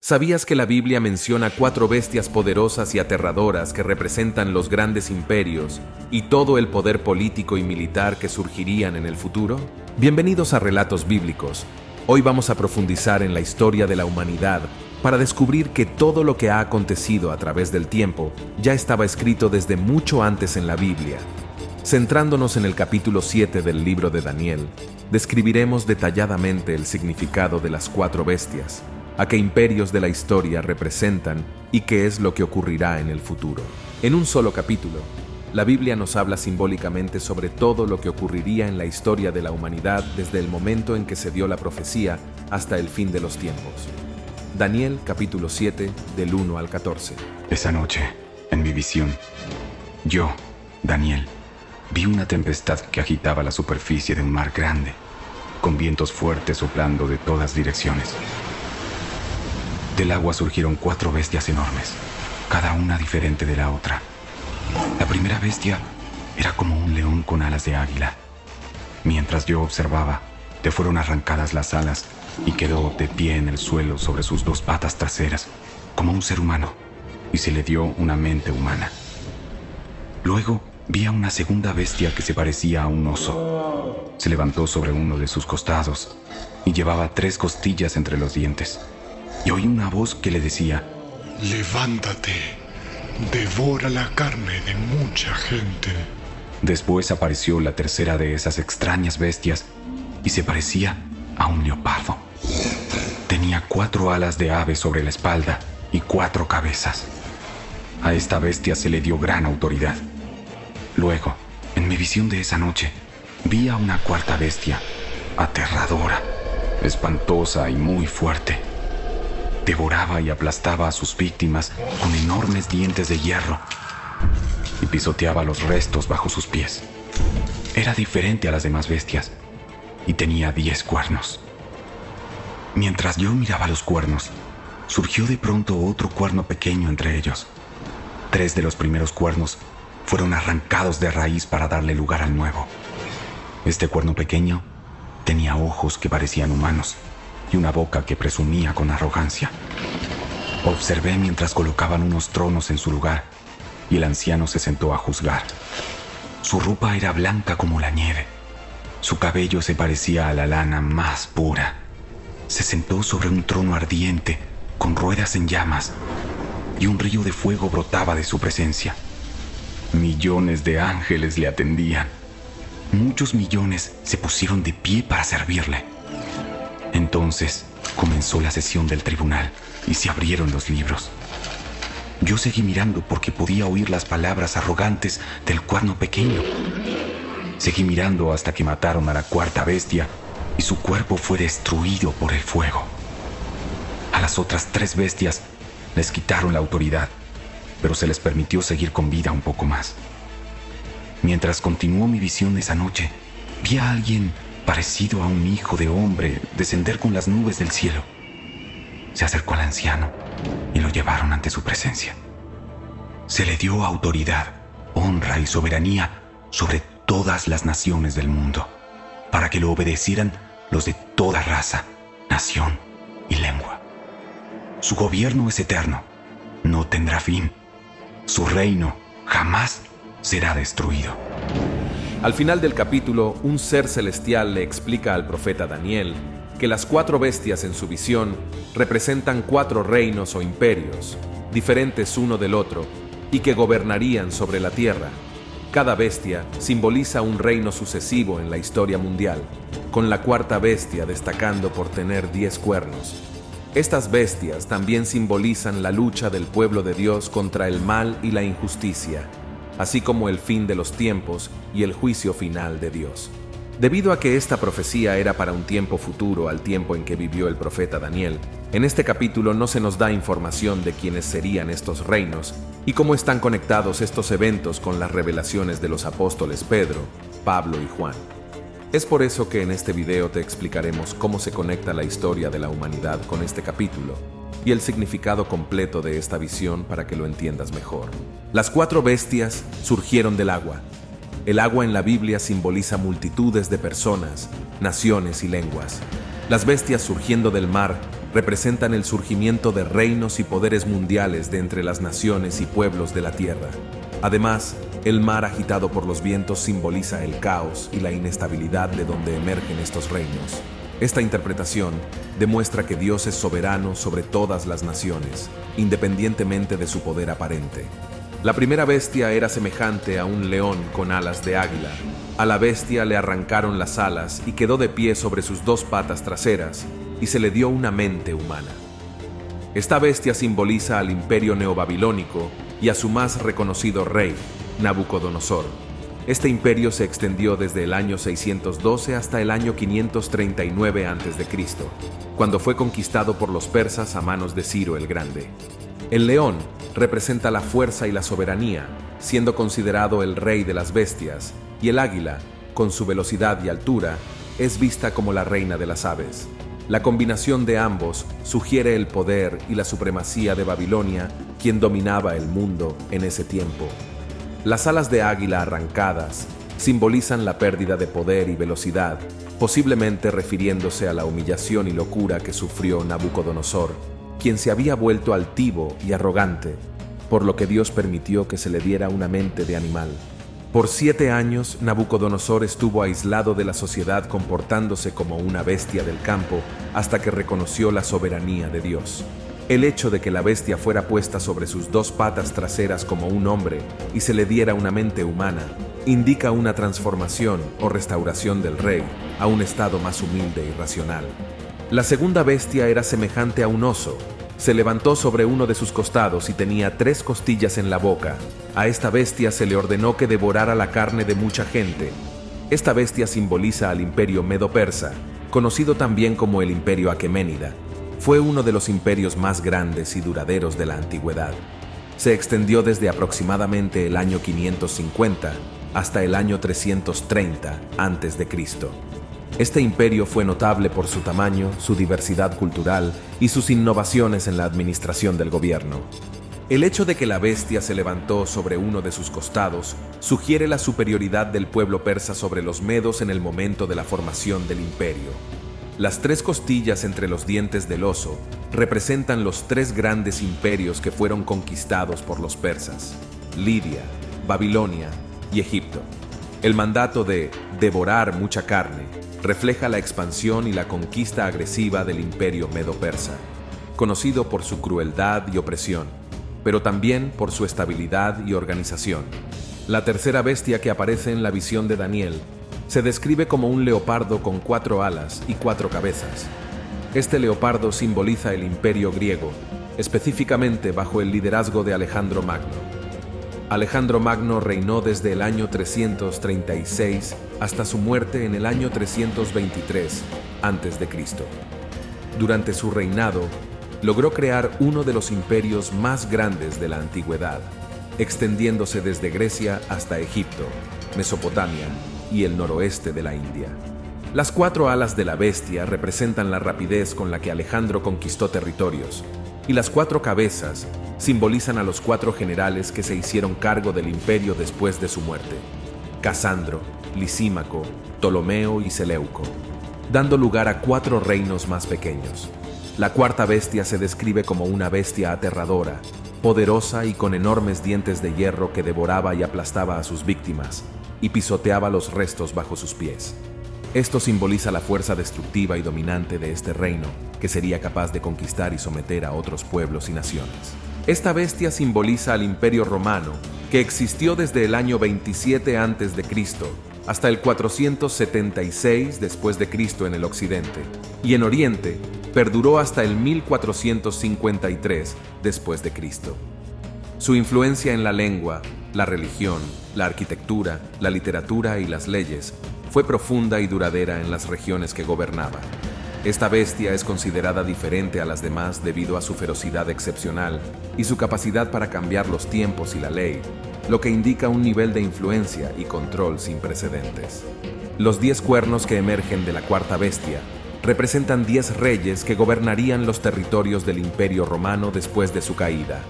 ¿Sabías que la Biblia menciona 4 bestias poderosas y aterradoras que representan los grandes imperios y todo el poder político y militar que surgirían en el futuro? Bienvenidos a Relatos Bíblicos. Hoy vamos a profundizar en la historia de la humanidad para descubrir que todo lo que ha acontecido a través del tiempo ya estaba escrito desde mucho antes en la Biblia. Centrándonos en el capítulo 7 del libro de Daniel, describiremos detalladamente el significado de las 4 bestias, a qué imperios de la historia representan y qué es lo que ocurrirá en el futuro. En un solo capítulo, la Biblia nos habla simbólicamente sobre todo lo que ocurriría en la historia de la humanidad desde el momento en que se dio la profecía hasta el fin de los tiempos. Daniel capítulo 7, del 1 al 14. Esa noche, en mi visión, yo, Daniel, vi una tempestad que agitaba la superficie de un mar grande, con vientos fuertes soplando de todas direcciones. Del agua surgieron 4 bestias enormes, cada una diferente de la otra. La primera bestia era como un león con alas de águila. Mientras yo observaba, le fueron arrancadas las alas y quedó de pie en el suelo sobre sus 2 patas traseras, como un ser humano, y se le dio una mente humana. Luego vi a una segunda bestia que se parecía a un oso. Se levantó sobre uno de sus costados y llevaba 3 costillas entre los dientes. Y oí una voz que le decía: levántate, devora la carne de mucha gente. Después apareció la tercera de esas extrañas bestias y se parecía a un leopardo. Tenía 4 alas de ave sobre la espalda y 4 cabezas. A esta bestia se le dio gran autoridad. Luego, en mi visión de esa noche, vi a una cuarta bestia, aterradora, espantosa y muy fuerte. Devoraba y aplastaba a sus víctimas con enormes dientes de hierro y pisoteaba los restos bajo sus pies. Era diferente a las demás bestias y tenía 10 cuernos. Mientras yo miraba los cuernos, surgió de pronto otro cuerno pequeño entre ellos. 3 de los primeros cuernos fueron arrancados de raíz para darle lugar al nuevo. Este cuerno pequeño tenía ojos que parecían humanos y una boca que presumía con arrogancia. Observé mientras colocaban unos tronos en su lugar y el anciano se sentó a juzgar. Su ropa era blanca como la nieve. Su cabello se parecía a la lana más pura. Se sentó sobre un trono ardiente con ruedas en llamas y un río de fuego brotaba de su presencia. Millones de ángeles le atendían. Muchos millones se pusieron de pie para servirle. Entonces comenzó la sesión del tribunal y se abrieron los libros. Yo seguí mirando porque podía oír las palabras arrogantes del cuerno pequeño. Seguí mirando hasta que mataron a la cuarta bestia y su cuerpo fue destruido por el fuego. A las otras 3 bestias les quitaron la autoridad, pero se les permitió seguir con vida un poco más. Mientras continuó mi visión esa noche, vi a alguien parecido a un hijo de hombre descender con las nubes del cielo. Se acercó al anciano y lo llevaron ante su presencia. Se le dio autoridad, honra y soberanía sobre todas las naciones del mundo, para que lo obedecieran los de toda raza, nación y lengua. Su gobierno es eterno, no tendrá fin. Su reino jamás será destruido. Al final del capítulo, un ser celestial le explica al profeta Daniel que las 4 bestias en su visión representan 4 reinos o imperios, diferentes uno del otro, y que gobernarían sobre la tierra. Cada bestia simboliza un reino sucesivo en la historia mundial, con la cuarta bestia destacando por tener 10 cuernos. Estas bestias también simbolizan la lucha del pueblo de Dios contra el mal y la injusticia, así como el fin de los tiempos y el juicio final de Dios. Debido a que esta profecía era para un tiempo futuro al tiempo en que vivió el profeta Daniel, en este capítulo no se nos da información de quiénes serían estos reinos y cómo están conectados estos eventos con las revelaciones de los apóstoles Pedro, Pablo y Juan. Es por eso que en este video te explicaremos cómo se conecta la historia de la humanidad con este capítulo y el significado completo de esta visión para que lo entiendas mejor. Las 4 bestias surgieron del agua. El agua en la Biblia simboliza multitudes de personas, naciones y lenguas. Las bestias surgiendo del mar representan el surgimiento de reinos y poderes mundiales de entre las naciones y pueblos de la tierra. Además, el mar agitado por los vientos simboliza el caos y la inestabilidad de donde emergen estos reinos. Esta interpretación demuestra que Dios es soberano sobre todas las naciones, independientemente de su poder aparente. La primera bestia era semejante a un león con alas de águila. A la bestia le arrancaron las alas y quedó de pie sobre sus dos patas traseras, y se le dio una mente humana. Esta bestia simboliza al imperio neobabilónico y a su más reconocido rey, Nabucodonosor. Este imperio se extendió desde el año 612 hasta el año 539 a.C., cuando fue conquistado por los persas a manos de Ciro el Grande. El león representa la fuerza y la soberanía, siendo considerado el rey de las bestias, y el águila, con su velocidad y altura, es vista como la reina de las aves. La combinación de ambos sugiere el poder y la supremacía de Babilonia, quien dominaba el mundo en ese tiempo. Las alas de águila arrancadas simbolizan la pérdida de poder y velocidad, posiblemente refiriéndose a la humillación y locura que sufrió Nabucodonosor, quien se había vuelto altivo y arrogante, por lo que Dios permitió que se le diera una mente de animal. Por 7 años, Nabucodonosor estuvo aislado de la sociedad comportándose como una bestia del campo hasta que reconoció la soberanía de Dios. El hecho de que la bestia fuera puesta sobre sus dos patas traseras como un hombre y se le diera una mente humana, indica una transformación o restauración del rey a un estado más humilde y racional. La segunda bestia era semejante a un oso. Se levantó sobre uno de sus costados y tenía 3 costillas en la boca. A esta bestia se le ordenó que devorara la carne de mucha gente. Esta bestia simboliza al imperio medo-persa, conocido también como el imperio aqueménida. Fue uno de los imperios más grandes y duraderos de la antigüedad. Se extendió desde aproximadamente el año 550 hasta el año 330 a.C. Este imperio fue notable por su tamaño, su diversidad cultural y sus innovaciones en la administración del gobierno. El hecho de que la bestia se levantó sobre uno de sus costados sugiere la superioridad del pueblo persa sobre los medos en el momento de la formación del imperio. Las 3 costillas entre los dientes del oso representan los 3 grandes imperios que fueron conquistados por los persas: Lidia, Babilonia y Egipto. El mandato de devorar mucha carne refleja la expansión y la conquista agresiva del imperio medo-persa, conocido por su crueldad y opresión, pero también por su estabilidad y organización. La tercera bestia que aparece en la visión de Daniel se describe como un leopardo con 4 alas y 4 cabezas. Este leopardo simboliza el imperio griego, específicamente bajo el liderazgo de Alejandro Magno. Alejandro Magno reinó desde el año 336 hasta su muerte en el año 323 a.C. Durante su reinado, logró crear uno de los imperios más grandes de la antigüedad, extendiéndose desde Grecia hasta Egipto, Mesopotamia y el noroeste de la India. Las 4 alas de la bestia representan la rapidez con la que Alejandro conquistó territorios, y las 4 cabezas simbolizan a los 4 generales que se hicieron cargo del imperio después de su muerte: Casandro, Lisímaco, Ptolomeo y Seleuco, dando lugar a 4 reinos más pequeños. La cuarta bestia se describe como una bestia aterradora, poderosa y con enormes dientes de hierro que devoraba y aplastaba a sus víctimas y pisoteaba los restos bajo sus pies. Esto simboliza la fuerza destructiva y dominante de este reino, que sería capaz de conquistar y someter a otros pueblos y naciones. Esta bestia simboliza al Imperio Romano, que existió desde el año 27 a.C. hasta el 476 después de Cristo en el occidente, y en Oriente perduró hasta el 1453 después de Cristo. Su influencia en la lengua, la religión, la arquitectura, la literatura y las leyes fue profunda y duradera en las regiones que gobernaba. Esta bestia es considerada diferente a las demás debido a su ferocidad excepcional y su capacidad para cambiar los tiempos y la ley, lo que indica un nivel de influencia y control sin precedentes. Los 10 cuernos que emergen de la cuarta bestia representan 10 reyes que gobernarían los territorios del Imperio Romano después de su caída.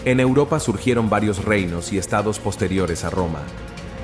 En Europa surgieron varios reinos y estados posteriores a Roma.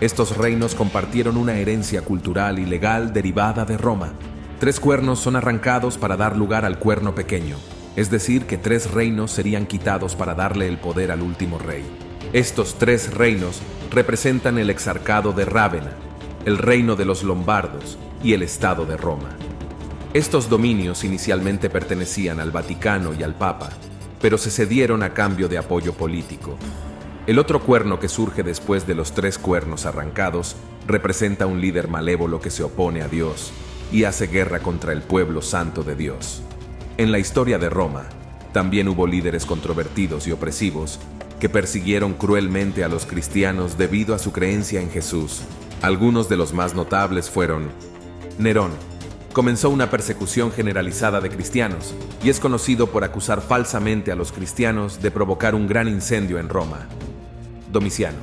Estos reinos compartieron una herencia cultural y legal derivada de Roma. 3 cuernos son arrancados para dar lugar al cuerno pequeño, es decir, que 3 reinos serían quitados para darle el poder al último rey. Estos 3 reinos representan el exarcado de Rávena, el reino de los lombardos y el estado de Roma. Estos dominios inicialmente pertenecían al Vaticano y al Papa, pero se cedieron a cambio de apoyo político. El otro cuerno que surge después de los 3 cuernos arrancados representa un líder malévolo que se opone a Dios y hace guerra contra el pueblo santo de Dios. En la historia de Roma, también hubo líderes controvertidos y opresivos que persiguieron cruelmente a los cristianos debido a su creencia en Jesús. Algunos de los más notables fueron Nerón. Comenzó una persecución generalizada de cristianos y es conocido por acusar falsamente a los cristianos de provocar un gran incendio en Roma. Domiciano,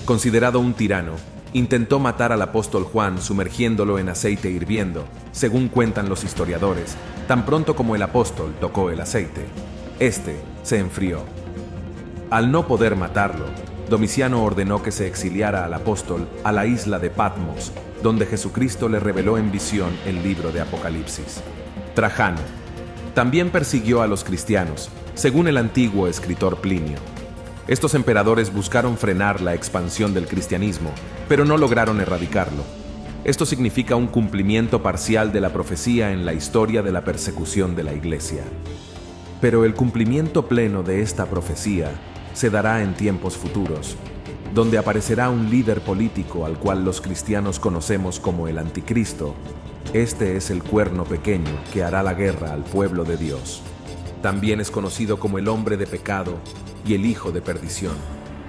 considerado un tirano, intentó matar al apóstol Juan sumergiéndolo en aceite hirviendo, según cuentan los historiadores, tan pronto como el apóstol tocó el aceite. Este se enfrió. Al no poder matarlo, Domiciano ordenó que se exiliara al apóstol a la isla de Patmos, donde Jesucristo le reveló en visión el libro de Apocalipsis. Trajano también persiguió a los cristianos, según el antiguo escritor Plinio. Estos emperadores buscaron frenar la expansión del cristianismo, pero no lograron erradicarlo. Esto significa un cumplimiento parcial de la profecía en la historia de la persecución de la Iglesia. Pero el cumplimiento pleno de esta profecía se dará en tiempos futuros, donde aparecerá un líder político al cual los cristianos conocemos como el Anticristo. Este es el cuerno pequeño que hará la guerra al pueblo de Dios. También es conocido como el hombre de pecado y el hijo de perdición,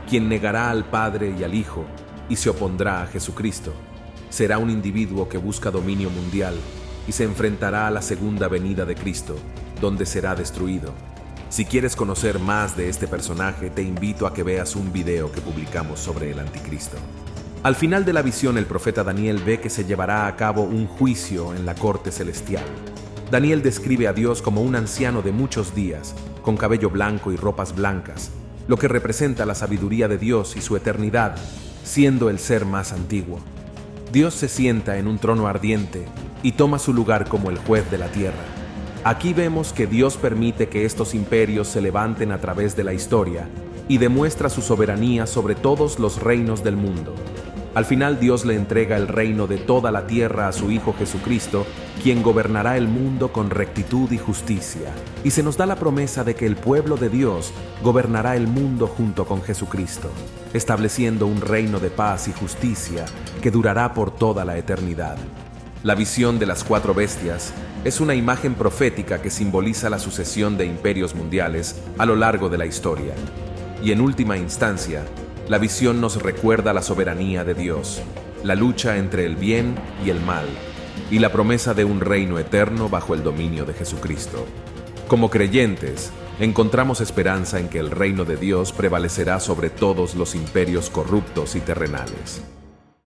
quien negará al Padre y al Hijo y se opondrá a Jesucristo. Será un individuo que busca dominio mundial y se enfrentará a la segunda venida de Cristo, donde será destruido. Si quieres conocer más de este personaje, te invito a que veas un video que publicamos sobre el Anticristo. Al final de la visión, el profeta Daniel ve que se llevará a cabo un juicio en la corte celestial. Daniel describe a Dios como un anciano de muchos días, con cabello blanco y ropas blancas, lo que representa la sabiduría de Dios y su eternidad, siendo el ser más antiguo. Dios se sienta en un trono ardiente y toma su lugar como el juez de la tierra. Aquí vemos que Dios permite que estos imperios se levanten a través de la historia y demuestra su soberanía sobre todos los reinos del mundo. Al final, Dios le entrega el reino de toda la tierra a su Hijo Jesucristo, quien gobernará el mundo con rectitud y justicia. Y se nos da la promesa de que el pueblo de Dios gobernará el mundo junto con Jesucristo, estableciendo un reino de paz y justicia que durará por toda la eternidad. La visión de las 4 bestias es una imagen profética que simboliza la sucesión de imperios mundiales a lo largo de la historia. Y en última instancia, la visión nos recuerda la soberanía de Dios, la lucha entre el bien y el mal, y la promesa de un reino eterno bajo el dominio de Jesucristo. Como creyentes, encontramos esperanza en que el reino de Dios prevalecerá sobre todos los imperios corruptos y terrenales.